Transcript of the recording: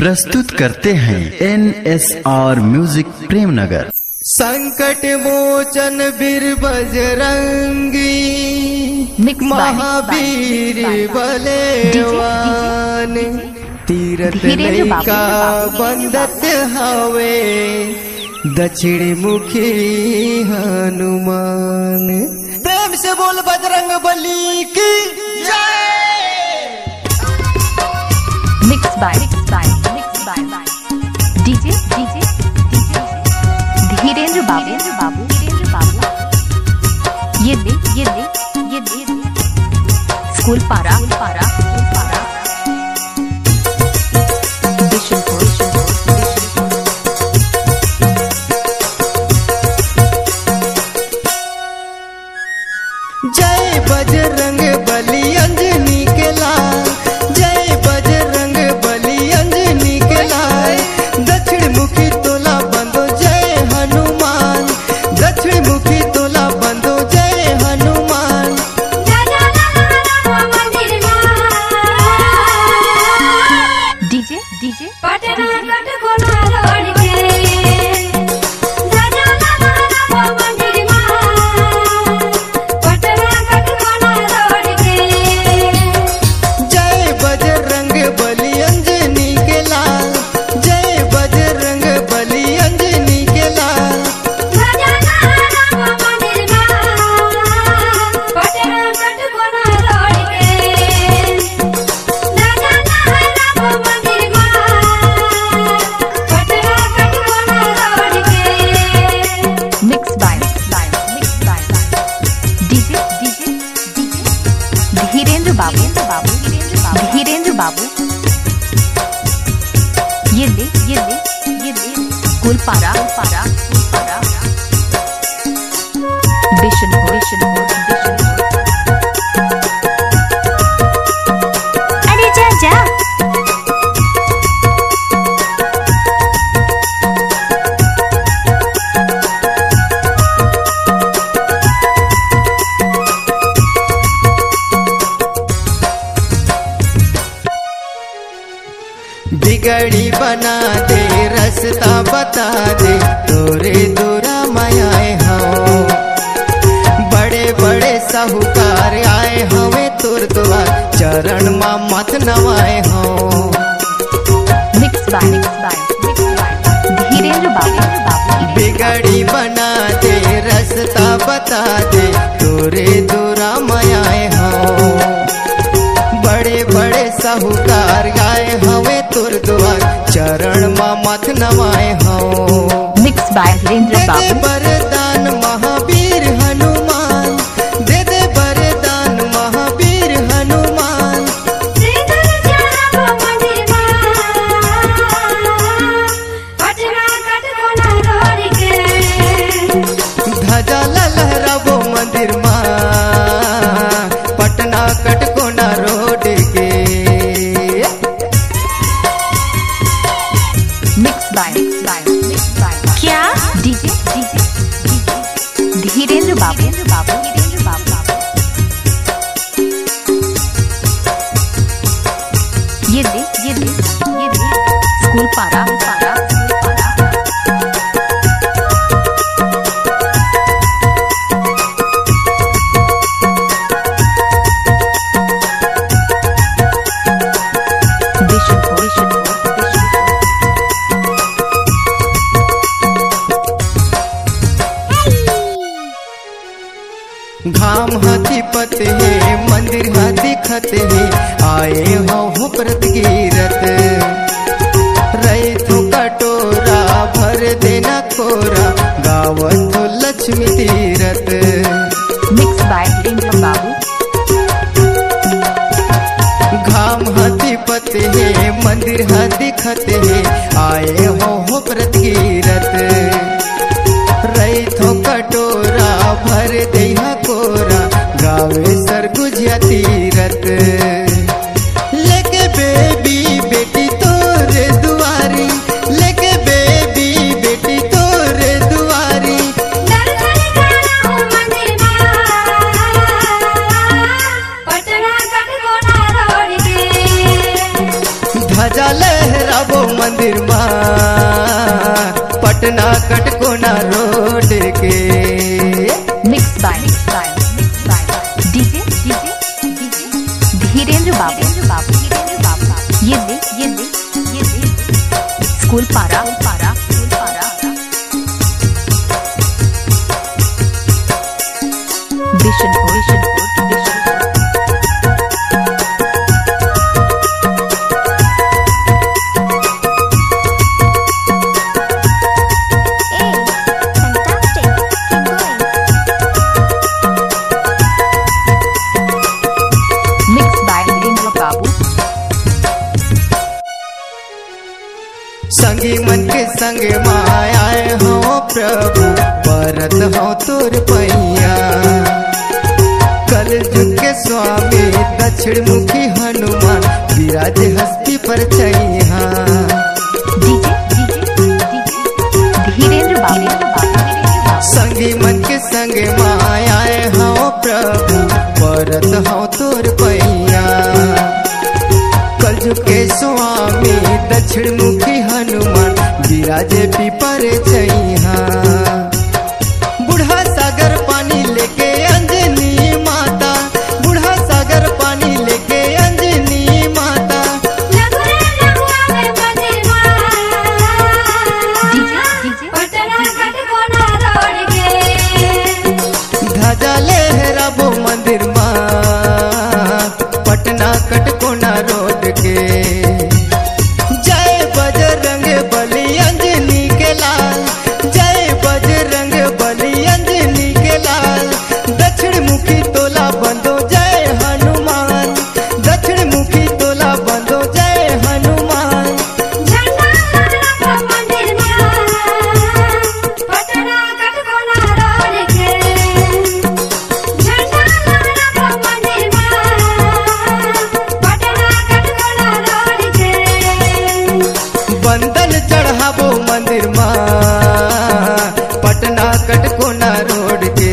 प्रस्तुत करते हैं NSR म्यूजिक प्रेमनगर। संकट मोचन वीर बजरंगी महावीर बलवान तीरथ लैका बंदत हवे दक्षिण मुखी हनुमान। प्रेम से बोल बजरंग बली की जय। मिक्स बाय डीजे धीरेन्द्र बाबू ये दे स्कूल पारा जय बजरंग बली अंजनी के लाल, जय बजरंग बली अंजनी के लाल। दक्षिण मुखी तोला बंदो जय हनुमान, दक्षिण मुखी तोला बंदो जय हनुमान। डीजे धीरेन्द्र बाबू ये दे स्कूल पारा बिशनपुर अरे जा बिगड़ी बना दे रास्ता बता दे तोरे दूरा मायाए हो। बड़े बड़े साहूकार आए हमें तोर द्वार चरण माँ मत नवाए हो। मिक्स बाय धीरेन्द्र बाबू बिगड़ी बना दे रास्ता बता दे तोरे दूरा मायाए हो। बड़े बड़े साहूकार आए हमें तोर द्वार चरण माँ मत नवाए हो। मिक्स बाय धीरेन्द्र बाबू वरदान महावीर हनुमान, दे दे वरदान महावीर हनुमान। ध्वजा लहराबो मंदिर माँ पटना कटकोना रोड के। मिक्स बाय क्या डीजे धीरेन्द्र बाबू ये दे स्कूल पारा घाम हाथी पते है मंदिर हाथी खते है आए हो व्रत गिरत। रही तो कटोरा भर देना कोरा गावत तो लक्ष्मी तीरथ। मिक्स बाय धीरेन्द्र बाबू घाम हाथी पते है मंदिर हाथी खते है आए हो व्रत गिरत। रही तो कटोरा भर देहा कोरा गावे सर गुजिया तीरथ। लेके बेबी बेटी तोरे दुआरी, लेके बेबी बेटी तोरे दुआरी। ध्वजा लहरा लहराबो मंदिर माँ पटना कटकोना रोड के। मिक्स बाय डीजे धीरेन्द्र बाबू ये दे स्कूल पारा बिशनपुर संगी मन के संग मायाए हो प्रभु परत हो तोर पैया। कल युग के स्वामी दक्षिण मुखी हनुमान विराज हस्ती पर छैया। धीरेन्द्र बाबू संगी मन के संग मायाए हो प्रभु परत हो तोर पैया। कलयुग के स्वामी दक्षिण मुखी हनुमान विराजे पीपर छैया। बूढ़ा सागर पानी लेके अंजनी माता बूढ़ा सागर पानी लेके अंजनी माता। ध्वजा लहराबो मंदिर माँ पटना कटकोना रोड के। जय बजरंग बली अंजनी के लाल जय बजरंग बली अंजनी के लाल। दक्षिण मुखी तोला बंदो जय हनुमान दक्षिण मुखी तोला बंदो जय हनुमान। बंदन चढ़ाबो मंदिर माँ पटना कटकोना रोड के।